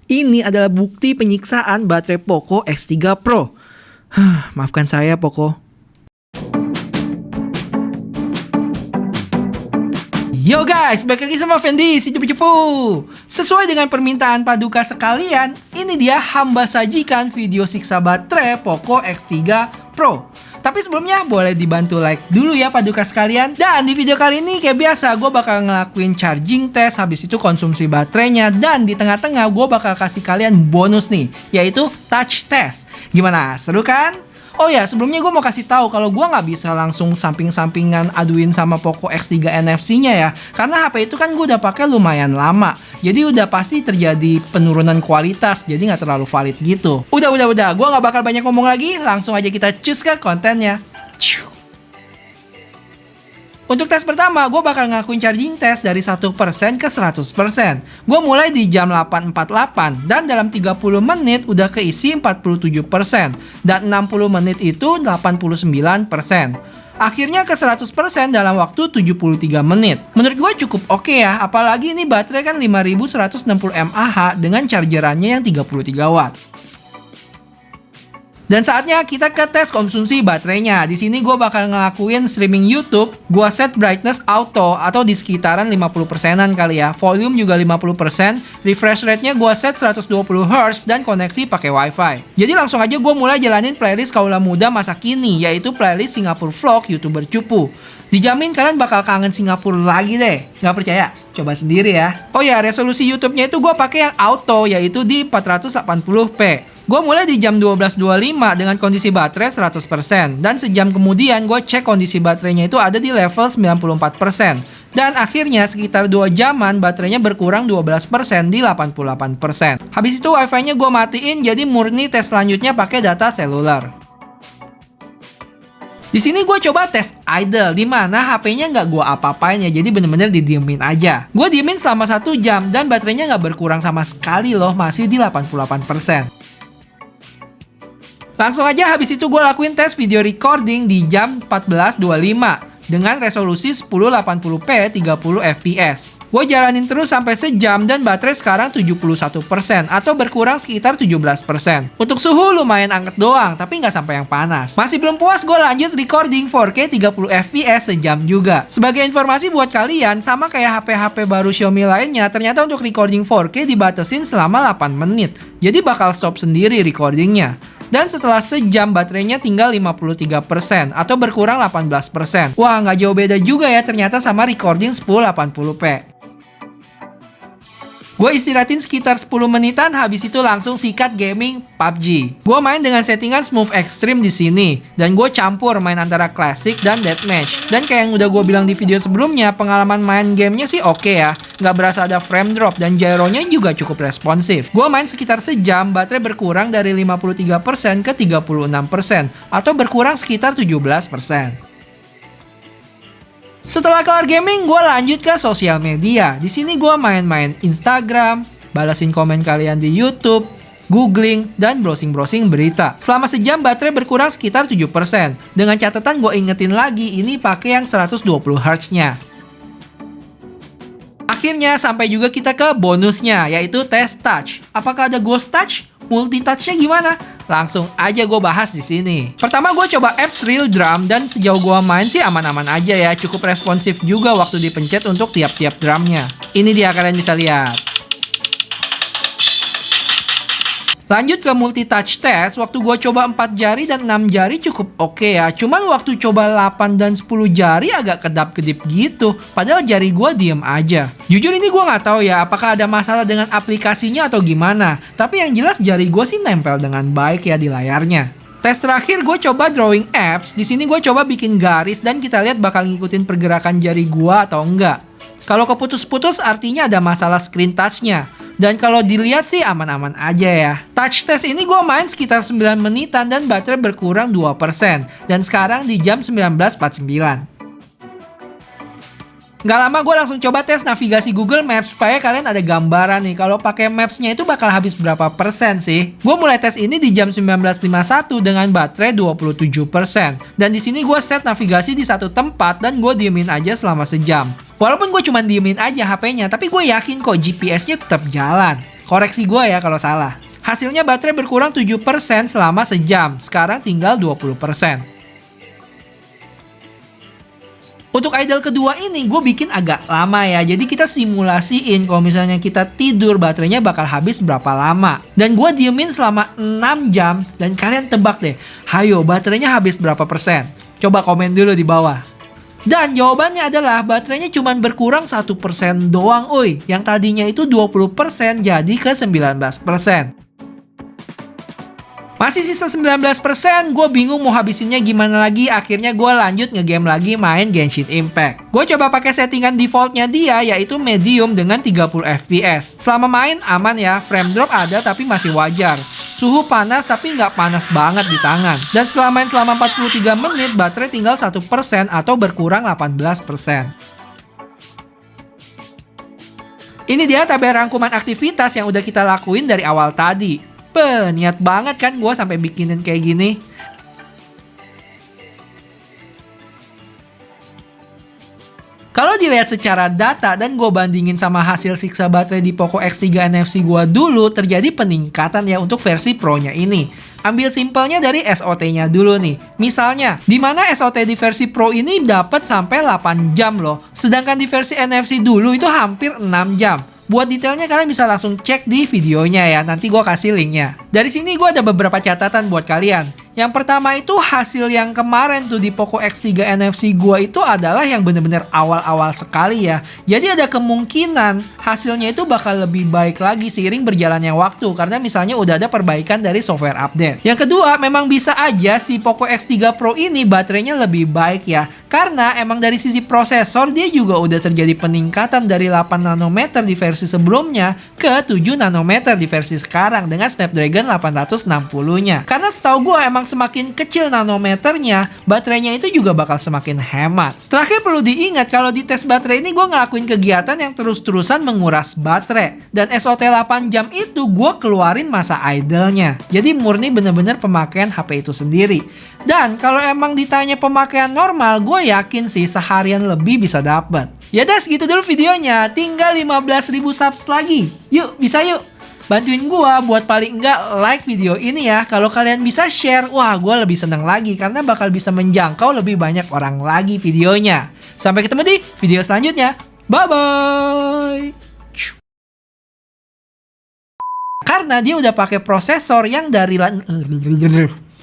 Ini adalah bukti penyiksaan baterai Poco X3 Pro. Maafkan saya, Poco. Yo guys, balik lagi sama Fendi, si cupu-cupu. Sesuai dengan permintaan paduka sekalian, ini dia hamba sajikan video siksa baterai Poco X3 Pro. Tapi sebelumnya boleh dibantu like dulu ya paduka sekalian. Dan di video kali ini kayak biasa gue bakal ngelakuin charging test, habis itu konsumsi baterainya. Dan di tengah-tengah gue bakal kasih kalian bonus nih, yaitu touch test. Gimana, seru kan? Oh ya, sebelumnya gue mau kasih tahu kalau gue nggak bisa langsung samping-sampingan aduin sama Poco X3 NFC-nya ya. Karena HP itu kan gue udah pakai lumayan lama. Jadi udah pasti terjadi penurunan kualitas, jadi nggak terlalu valid gitu. Udah. Gue nggak bakal banyak ngomong lagi, langsung aja kita cus ke kontennya. Untuk tes pertama, gue bakal ngakuin charging test dari 1% ke 100%. Gue mulai di jam 8.48, dan dalam 30 menit udah keisi 47%, dan 60 menit itu 89%. Akhirnya ke 100% dalam waktu 73 menit. Menurut gue cukup oke ya, apalagi ini baterai kan 5160 mAh dengan chargerannya yang 33 watt. Dan saatnya kita ke tes konsumsi baterainya. Di sini gue bakal ngelakuin streaming YouTube. Gue set brightness auto atau di sekitaran 50%-an kali ya. Volume juga 50%. Refresh rate-nya gue set 120 Hz dan koneksi pakai WiFi. Jadi langsung aja gue mulai jalanin playlist kaula muda masa kini, yaitu playlist Singapura Vlog YouTuber Cupu. Dijamin kalian bakal kangen Singapura lagi deh. Nggak percaya? Coba sendiri ya. Oh ya, resolusi YouTube-nya itu gue pakai yang auto, yaitu di 480p. Gue mulai di jam 12.25 dengan kondisi baterai 100%. Dan sejam kemudian gue cek kondisi baterainya itu ada di level 94%. Dan akhirnya sekitar 2 jaman baterainya berkurang 12% di 88%. Habis itu wifi-nya gue matiin, jadi murni tes selanjutnya pakai data seluler. Di sini gue coba tes idle, di mana HP-nya nggak gue apa-apain ya, jadi bener-bener didiemin aja. Gue diemin selama 1 jam dan baterainya nggak berkurang sama sekali loh, masih di 88%. Langsung aja habis itu gue lakuin tes video recording di jam 14.25 dengan resolusi 1080p 30 fps. Gue jalanin terus sampai sejam dan baterai sekarang 71% atau berkurang sekitar 17%. Untuk suhu lumayan anget doang, tapi nggak sampai yang panas. Masih belum puas, gue lanjut recording 4K 30 fps sejam juga. Sebagai informasi buat kalian, sama kayak HP-HP baru Xiaomi lainnya, ternyata untuk recording 4K dibatasin selama 8 menit. Jadi bakal stop sendiri recordingnya. Dan setelah sejam baterainya tinggal 53% atau berkurang 18%. Wah, nggak jauh beda juga ya ternyata sama recording 1080p. Gue istirahatin sekitar 10 menitan, habis itu langsung sikat gaming PUBG. Gue main dengan settingan Smooth Extreme di sini, dan gue campur main antara Classic dan Deathmatch. Dan kayak yang udah gue bilang di video sebelumnya, pengalaman main gamenya sih oke ya. Nggak berasa ada frame drop dan gyronya juga cukup responsif. Gue main sekitar sejam, baterai berkurang dari 53% ke 36%, atau berkurang sekitar 17%. Setelah kelar gaming, gue lanjut ke sosial media. Di sini gue main-main Instagram, balasin komen kalian di YouTube, googling, dan browsing-browsing berita. Selama sejam baterai berkurang sekitar 7%. Dengan catatan gue ingetin lagi, ini pakai yang 120 Hz-nya. Akhirnya sampai juga kita ke bonusnya, yaitu tes touch. Apakah ada ghost touch? Multi touch-nya gimana? Langsung aja gue bahas di sini. Pertama gue coba apps Real Drum, dan sejauh gue main sih aman-aman aja ya. Cukup responsif juga waktu dipencet untuk tiap-tiap drumnya. Ini dia, kalian bisa lihat. Lanjut ke multi touch test, waktu gue coba 4 jari dan 6 jari cukup oke ya. Cuman waktu coba 8 dan 10 jari agak kedap-kedip gitu. Padahal jari gue diem aja. Jujur ini gue nggak tahu ya apakah ada masalah dengan aplikasinya atau gimana. Tapi yang jelas jari gue sih nempel dengan baik ya di layarnya. Tes terakhir gue coba drawing apps. Di sini gue coba bikin garis dan kita lihat bakal ngikutin pergerakan jari gue atau enggak. Kalau keputus-putus artinya ada masalah screen touch-nya. Dan kalau dilihat sih aman-aman aja ya. Touch test ini gue main sekitar 9 menitan dan baterai berkurang 2%. Dan sekarang di jam 19.49. Nggak lama gue langsung coba tes navigasi Google Maps supaya kalian ada gambaran nih kalau pakai Maps-nya itu bakal habis berapa persen sih. Gue mulai tes ini di jam 19.51 dengan baterai 27%. Dan di sini gue set navigasi di satu tempat dan gue diemin aja selama sejam. Walaupun gue cuma diemin aja HP-nya, tapi gue yakin kok GPS-nya tetap jalan. Koreksi gue ya kalau salah. Hasilnya baterai berkurang 7% selama sejam, sekarang tinggal 20%. Untuk idle kedua ini gue bikin agak lama ya. Jadi kita simulasiin kalau misalnya kita tidur baterainya bakal habis berapa lama. Dan gue diemin selama 6 jam dan kalian tebak deh. Hayo baterainya habis berapa persen? Coba komen dulu di bawah. Dan jawabannya adalah baterainya cuma berkurang 1% doang uy. Yang tadinya itu 20% jadi ke 19%. Masih sisa 19%, gue bingung mau habisinnya gimana lagi. Akhirnya gue lanjut ngegame lagi main Genshin Impact. Gue coba pakai settingan defaultnya dia, yaitu medium dengan 30 fps. Selama main aman ya, frame drop ada tapi masih wajar. Suhu panas tapi nggak panas banget di tangan. Dan setelah main selama 43 menit, baterai tinggal 1% atau berkurang 18%. Ini dia tabel rangkuman aktivitas yang udah kita lakuin dari awal tadi. Niat banget kan gue sampai bikinin kayak gini. Kalau dilihat secara data dan gue bandingin sama hasil siksa baterai di Poco X3 NFC gue dulu, terjadi peningkatan ya untuk versi Pro-nya ini. Ambil simpelnya dari SOT-nya dulu nih. Misalnya, di mana SOT di versi Pro ini dapat sampai 8 jam loh. Sedangkan di versi NFC dulu itu hampir 6 jam. Buat detailnya kalian bisa langsung cek di videonya ya, nanti gue kasih linknya. Dari sini gue ada beberapa catatan buat kalian. Yang pertama itu hasil yang kemarin tuh di Poco X3 NFC gue itu adalah yang bener-bener awal-awal sekali ya. Jadi ada kemungkinan hasilnya itu bakal lebih baik lagi seiring berjalannya waktu. Karena misalnya udah ada perbaikan dari software update. Yang kedua, memang bisa aja si Poco X3 Pro ini baterainya lebih baik ya. Karena emang dari sisi prosesor dia juga udah terjadi peningkatan dari 8 nanometer di versi sebelumnya ke 7 nanometer di versi sekarang dengan Snapdragon 860-nya. Karena setahu gue emang semakin kecil nanometernya, baterainya itu juga bakal semakin hemat. Terakhir perlu diingat kalau di tes baterai ini gue ngelakuin kegiatan yang terus-terusan menguras baterai. Dan SOT 8 jam itu gue keluarin masa idle-nya. Jadi murni bener-bener pemakaian HP itu sendiri. Dan kalau emang ditanya pemakaian normal, gue yakin sih seharian lebih bisa dapet. Ya udah segitu dulu videonya, tinggal 15.000 subs lagi. Yuk, bisa yuk. Bantuin gua buat paling enggak like video ini ya. Kalau kalian bisa share, wah gua lebih seneng lagi karena bakal bisa menjangkau lebih banyak orang lagi videonya. Sampai ketemu di video selanjutnya. Bye-bye. Karena dia udah pakai prosesor yang dari